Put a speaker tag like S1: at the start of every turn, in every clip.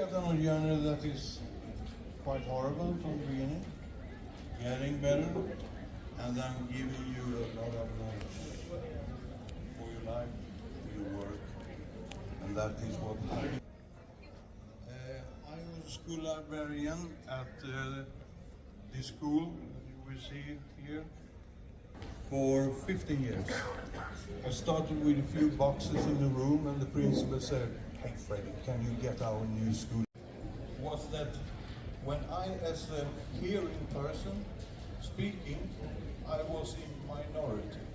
S1: started on a journey that is quite horrible from the beginning, getting better, and then giving you a lot of knowledge for your life, for your work, and that is what happened. I was a school librarian at this school you will see here for 15 years. I started with a few boxes in the room, and the principal said, "Hey Fredrik, can you get our new school?" Was that when I, as a hearing person speaking, I was in minority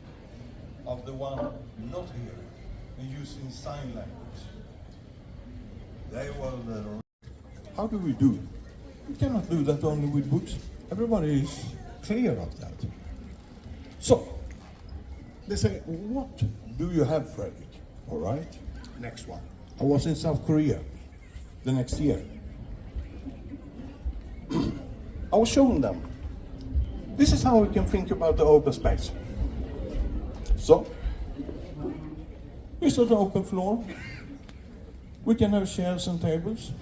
S1: of the one not hearing and using sign language. They were the... How do we do it? We cannot do that only with books. Everybody is clear of that. So, they say, "What do you have, Fredrik?" All right, next one. I was in South Korea the next year. I was showing them, this is how we can think about the open space. So, it's an open floor. We can have chairs and tables.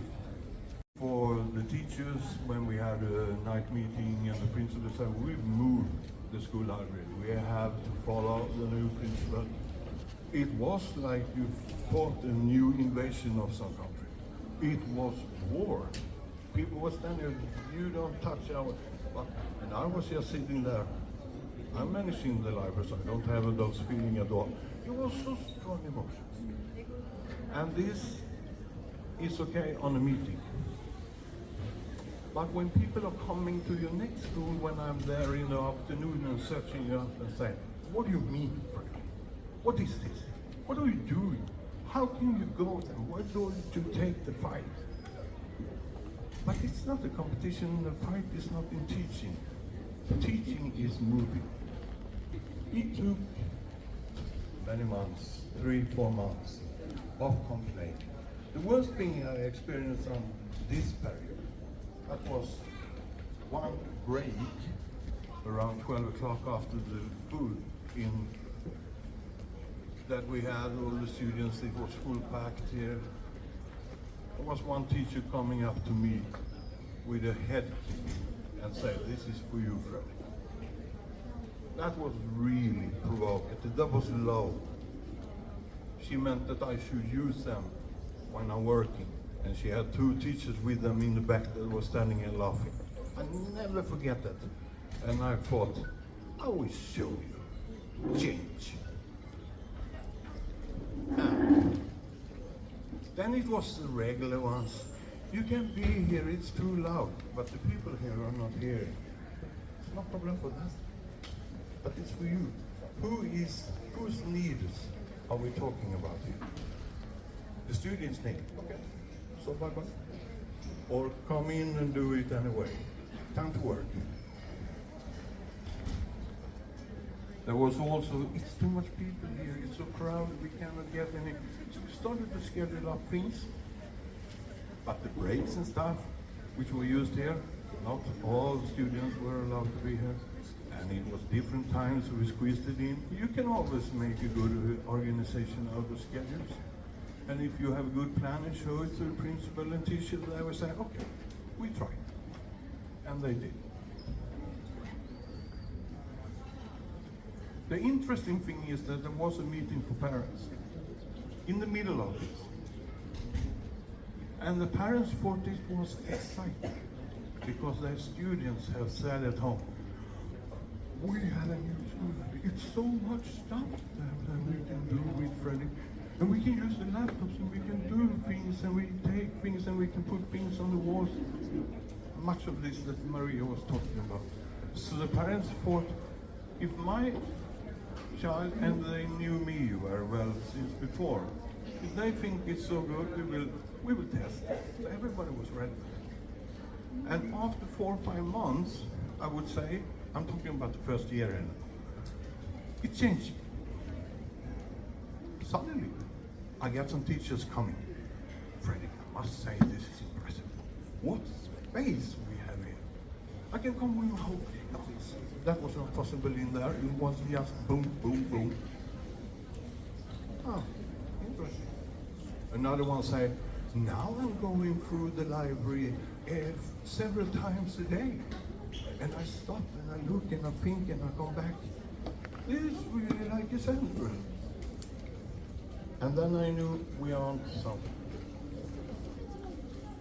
S1: For the teachers, when we had a night meeting and the principal said, "We've moved the school library. We have to follow the new principal." It was like you fought a new invasion of some country. It was war. People were standing, "You don't touch our..." And I was just sitting there. I'm managing the library, so I don't have those feelings at all. It was so strong emotions. And this is okay on a meeting. But when people are coming to your next school, when I'm there in the afternoon and searching you up and saying, "What do you mean, Fredrik? What is this? What are you doing? How can you go there? Where do you take the fight?" But it's not a competition, the fight is not in teaching. Teaching is moving. It took many months, 3-4 months of complaining. The worst thing I experienced on this period, that was one break around 12 o'clock after the food that we had all the students, it was full packed here. There was one teacher coming up to me with a head and said, "This is for you, Fredrik." That was really provocative, that was low. She meant that I should use them when I'm working. And she had 2 teachers with them in the back that were standing and laughing. I never forget that. And I thought, I will show you change. And then it was the regular ones. "You can be here, it's too loud." But the people here are not hearing. It's no problem for that. But it's for you. Whose needs are we talking about here? The students' need. Okay. So bye-bye. Or come in and do it anyway. Time to work. There was also, it's too much people here, it's so crowded, we cannot get any. So we started to schedule up things. But the breaks and stuff, which were used here, not all students were allowed to be here. And it was different times, so we squeezed it in. You can always make a good organization out of schedules. And if you have a good plan and show it to the principal and teacher, they will say, "Okay, we tried." And they did. The interesting thing is that there was a meeting for parents in the middle of this. And the parents thought it was exciting because their students have said at home, "We had a new school. It's so much stuff that we can do with Fredrik. And we can use the laptops and we can do things and we take things and we can put things on the walls." Much of this that Maria was talking about. So the parents thought, if my child, and they knew me very well since before, if they think it's so good, we will test it. So everybody was ready. And after 4 or 5 months, I would say, I'm talking about the first year in, it changed. Suddenly, I got some teachers coming. "Fredrik, I must say this is impressive. What space we have here. I can come with my whole class." That was not possible in there. It was just boom, boom, boom. Ah, interesting. Another one said,
S2: Now I'm going through the library several times a day. And I stop and I look and I think and I come back. This is really like a center. And then I knew we are on something.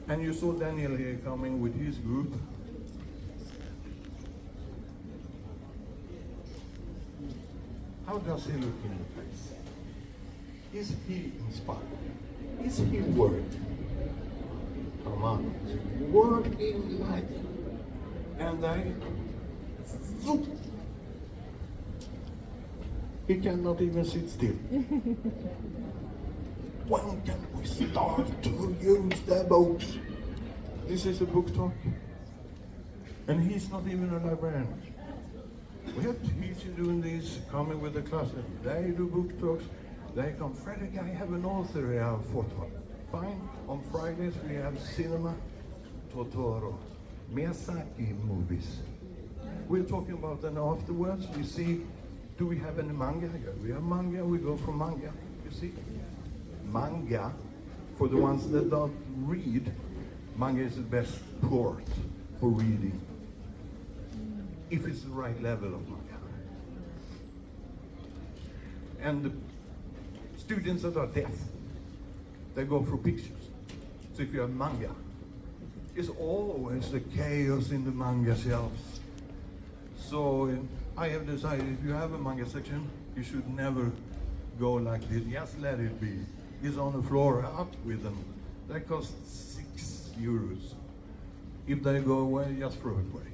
S2: And you saw Daniel here coming with his group. How does he look in the face? Is he inspired? Is he working? Come on, working like. And zoop. He cannot even sit still. When can we start to use the books? This is a book talk. And he's not even a librarian. We have teachers doing this, coming with the class. They do book talks. They come, Fredrik, I have an author I have photo. Fine. On Fridays we have cinema, Totoro, Miyazaki movies. We're talking about them afterwards. We see, do we have any manga? Yeah, we have manga, we go for manga. You see? Manga, for the ones that don't read, manga is the best port for reading. If it's the right level of manga. And the students that are deaf, they go for pictures. So if you have manga, it's always the chaos in the manga shelves. So I have decided if you have a manga section, you should never go like this. Just let it be. It's on the floor, up with them. They cost €6. If they go away, just throw it away.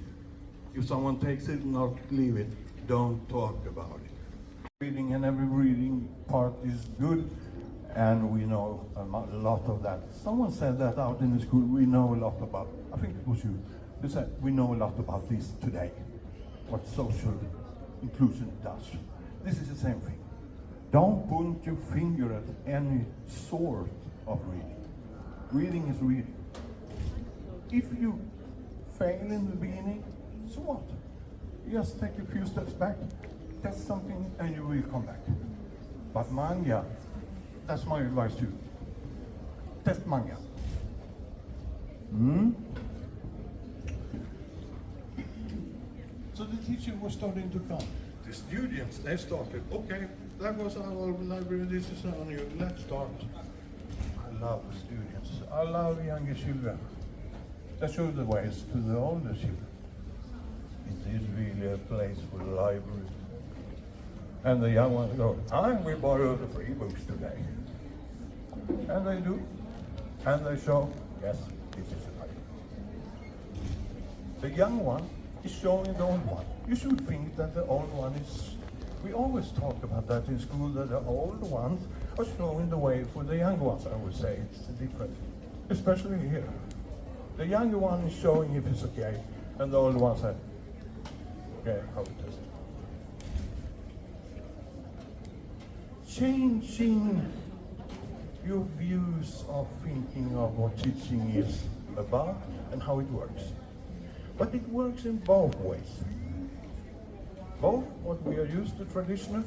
S2: If someone takes it, not leave it. Don't talk about it. Reading and every reading part is good, and we know a lot of that. Someone said that out in the school, we know a lot about, I think it was you, who said we know a lot about this today, what social inclusion does. This is the same thing. Don't point your finger at any sort of reading. Reading is reading. If you fail in the beginning, so what? Just take a few steps back, test something, and you will come back. But manga, that's my advice to you. Test manga. So the teacher was starting to come. The students, they started, okay, that was our library, this is our new, let's start. I love the students. I love younger children. They show the ways to the older children. Is this really a place for the library? And the young ones go, we borrow the free books today. And they do. And they show, yes, this is a library. The young one is showing the old one. You should think that the old one is, we always talk about that in school, that the old ones are showing the way for the young ones. I would say it's different, especially here. The younger one is showing if it's okay, and the old one said, okay, how it is. Changing your views of thinking of what teaching is about and how it works. But it works in both ways. Both what we are used to traditional,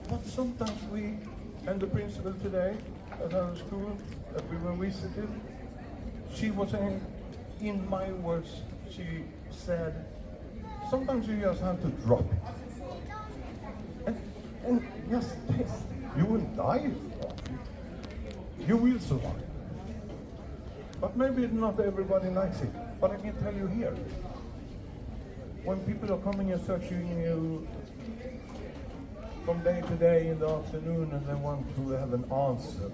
S2: but sometimes we, and the principal today at our school that we were visited, she was saying, in my words, she said, sometimes you just have to drop it. And just test. You will die. You will survive. But maybe not everybody likes it. But I can tell you here, when people are coming and searching you from day to day in the afternoon and they want to have an answer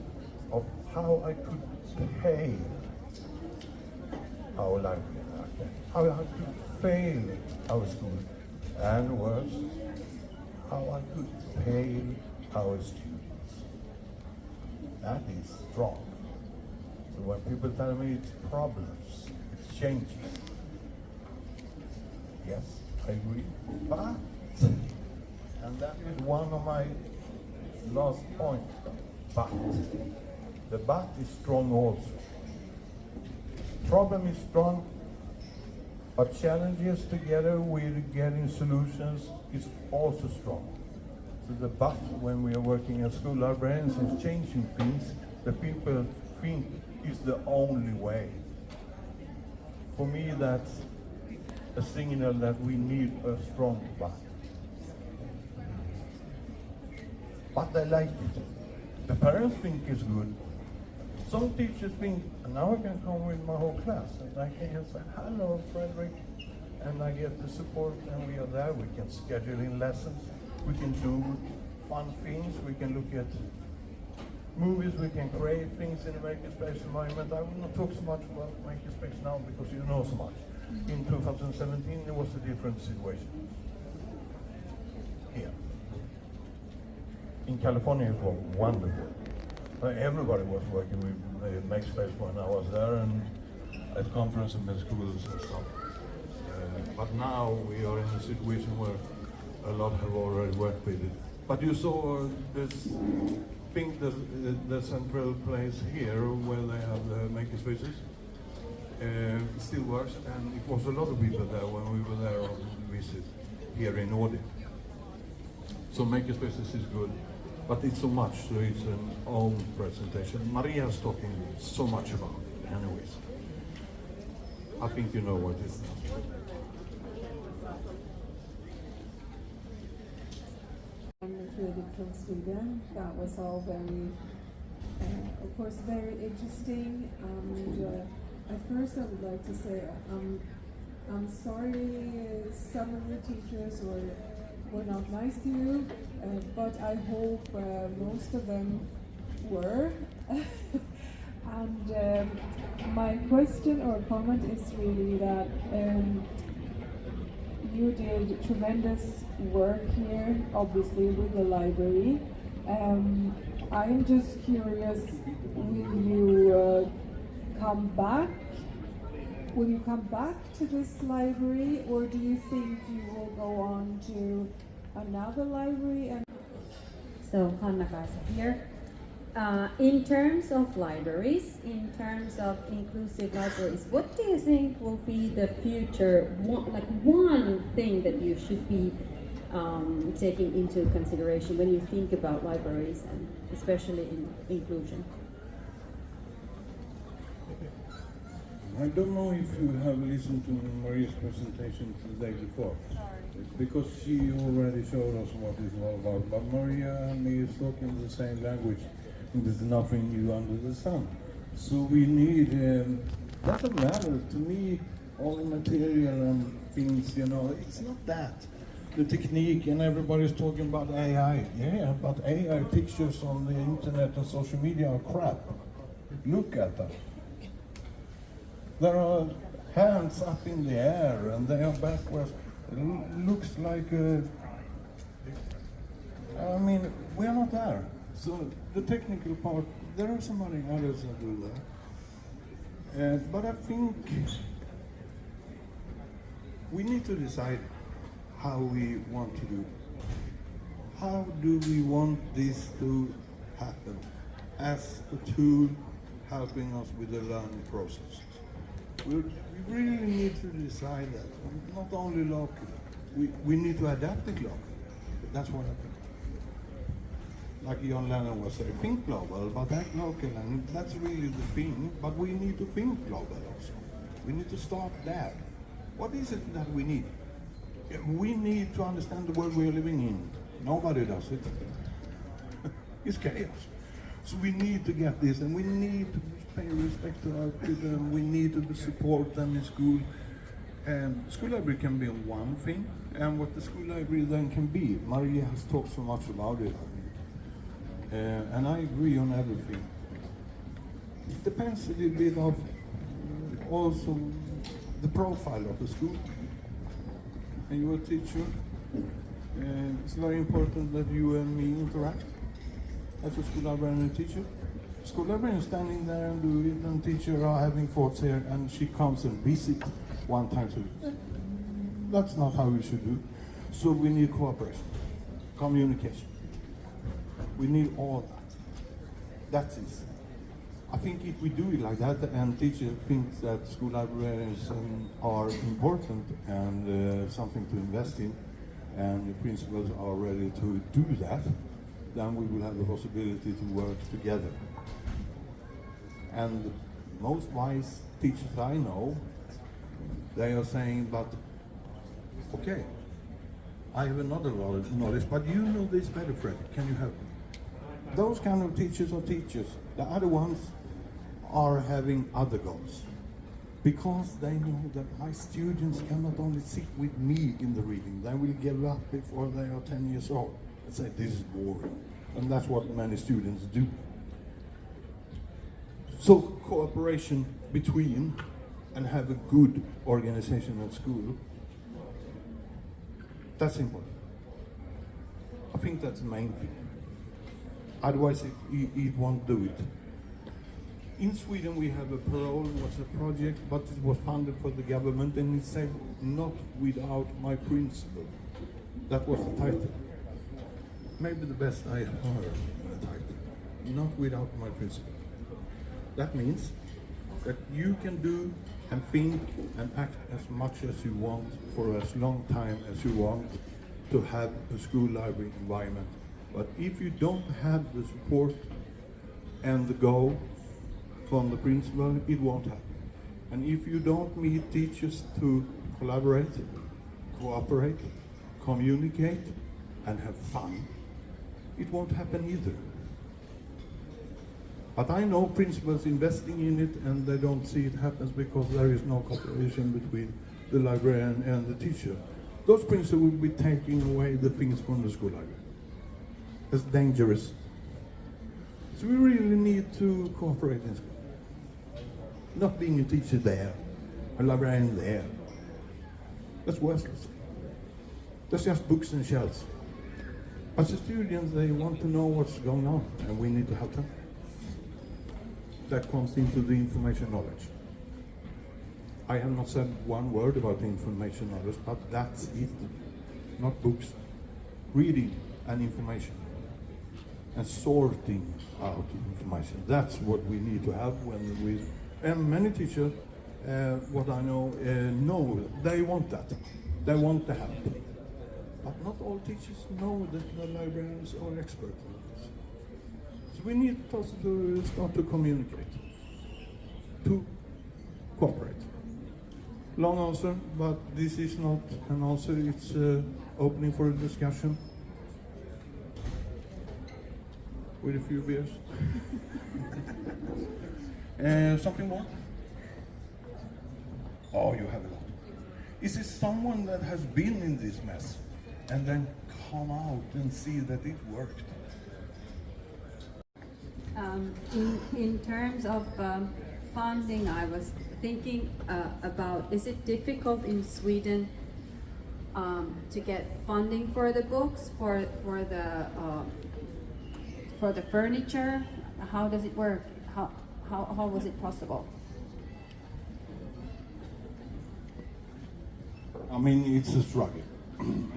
S2: of how I could pay our library, how I could fail our school, and worse, how I could fail our students. That is strong. So when people tell me it's problems, it's changes, yes, I agree. But, and that is one of my last points, but. The but is strong also. Problem is strong, but challenges together with getting solutions is also strong. So the but when we are working as school librarians is changing things. The people think is the only way. For me, that's a signal that we need a strong back. But I like it. The parents think it's good. Some teachers think, now I can come with my whole class and I can just say, hello, Fredrik, and I get the support and we are there. We can schedule in lessons. We can do fun things. We can look at movies. We can create things in the makerspace environment. I will not talk so much about makerspace now because you know so much. In 2017, there was a different situation here. In California, it was wonderful. Everybody was working with Makespace when I was there and at conferences and schools and stuff. But now we are in a situation where a lot have already worked with it. But you saw this thing, the central place here where they have the makerspaces. Still works, and it was a lot of people there when we were there on visit here in Oodi. So makerspaces is good. But it's so much, so it's an own presentation. Maria's talking so much about it, anyways. I think you know what it is.
S3: I'm Fredrik from Sweden. That was all very, of course, very interesting. And at first, I would like to say I'm sorry some of the teachers were not nice to you, but I hope most of them were. And my question or comment is really that you did tremendous work here, obviously, with the library. I'm just curious, will you come back? Will you come back to this library, or do you think you will go on to another library? And
S4: so Hanna Kaisa here. In terms of libraries, in terms of inclusive libraries, what do you think will be the future, one thing that you should be taking into consideration when you think about libraries, and especially in inclusion?
S1: I don't know if you have listened to Maria's presentation the day before, because she already showed us what it's all about. But Maria and me is talking the same language, and there's nothing new under the sun. So we need, doesn't matter to me, all the material and things, you know, it's not that. The technique, and everybody's talking about AI. Yeah, but AI pictures on the internet and social media are crap. Look at them. There are hands up in the air and they are backwards. It looks like, I mean, we are not there. So the technical part, there are some others that do that. But I think we need to decide how we want to do it. How do we want this to happen as a tool helping us with the learning process? We really need to decide that, not only locally. We need to adapt it locally. That's what I think. Like John Lennon was saying, think global, but act local, and that's really the thing. But we need to think global also. We need to start there. What is it that we need? We need to understand the world we are living in. Nobody does it. It's chaos. So we need to get this, and we need to pay respect to our children. We need to support them in school. School library can be one thing, and what the school library then can be. Maria has talked so much about it, I think. And I agree on everything. It depends a little bit of also the profile of the school. And you're a teacher. It's very important that you and me interact as a school librarian and teacher. School librarian is standing there and do it, and teacher are having thoughts here, and she comes and visits one time a week. That's not how we should do. So we need cooperation, communication. We need all that. That's it. I think if we do it like that, and teacher thinks that school librarians are important and something to invest in, and the principals are ready to do that, then we will have the possibility to work together. And
S2: most wise teachers I know, they are saying, but okay, I have another knowledge, but you know this better, Fredrik, can you help me? Those kind of teachers are teachers. The other ones are having other goals, because they know that my students cannot only sit with me in the reading, they will give up before they are 10 years old and say, this is boring. And that's what many students do. So cooperation between and have a good organization at school, that's important. I think that's the main thing. Otherwise it won't do it. In Sweden we have a parole, was a project, but it was funded for the government, and it said, not without my principle. That was the title. Maybe the best I heard the title. Not without my principle. That means that you can do and think and act as much as you want for as long time as you want to have a school library environment. But if you don't have the support and the goal from the principal, it won't happen. And if you don't meet teachers to collaborate, cooperate, communicate, and have fun, it won't happen either. But I know principals investing in it, and they don't see it happens because there is no cooperation between the librarian and the teacher. Those principals will be taking away the things from the school library. That's dangerous. So we really need to cooperate in school. Not being a teacher there, a librarian there. That's worthless. That's just books and shelves. But the students, they want to know what's going on, and we need to help them. That comes into the information knowledge. I have not said one word about the information knowledge, but that's it. Not books. Reading and information. And sorting out information. That's what we need to have when we... And many teachers, what I know, they want that. They want the help. But not all teachers know that the librarians are experts in this. So we need also to start to communicate, to cooperate. Long answer, but this is not an answer, it's opening for a discussion. With a few beers. Something more? Oh, you have a lot. Is it someone that has been in this mess and then come out and see that it worked?
S4: In terms of funding, I was thinking about, is it difficult in Sweden to get funding for the books, for the furniture? How does it work? How was it possible?
S2: I mean, it's a struggle.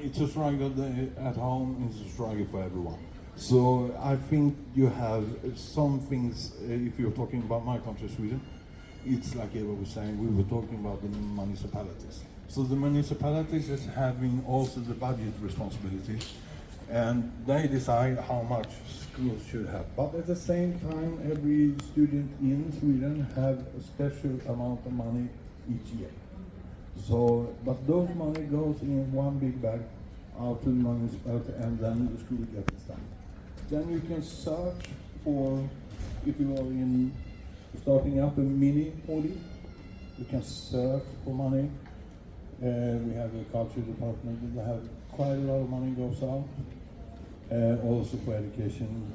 S2: It's a struggle at home, it's a struggle for everyone. So I think you have some things, if you're talking about my country, Sweden, it's like Eva was saying, we were talking about the municipalities. So the municipalities is having also the budget responsibility, and they decide how much schools should have. But at the same time, every student in Sweden have a special amount of money each year. So, but those money goes in one big bag out to the municipality, and then the school gets the stuff. Then you can search for, if you are in starting up a mini Oodi, you can search for money. We have a culture department that have quite a lot of money goes out. Also for education,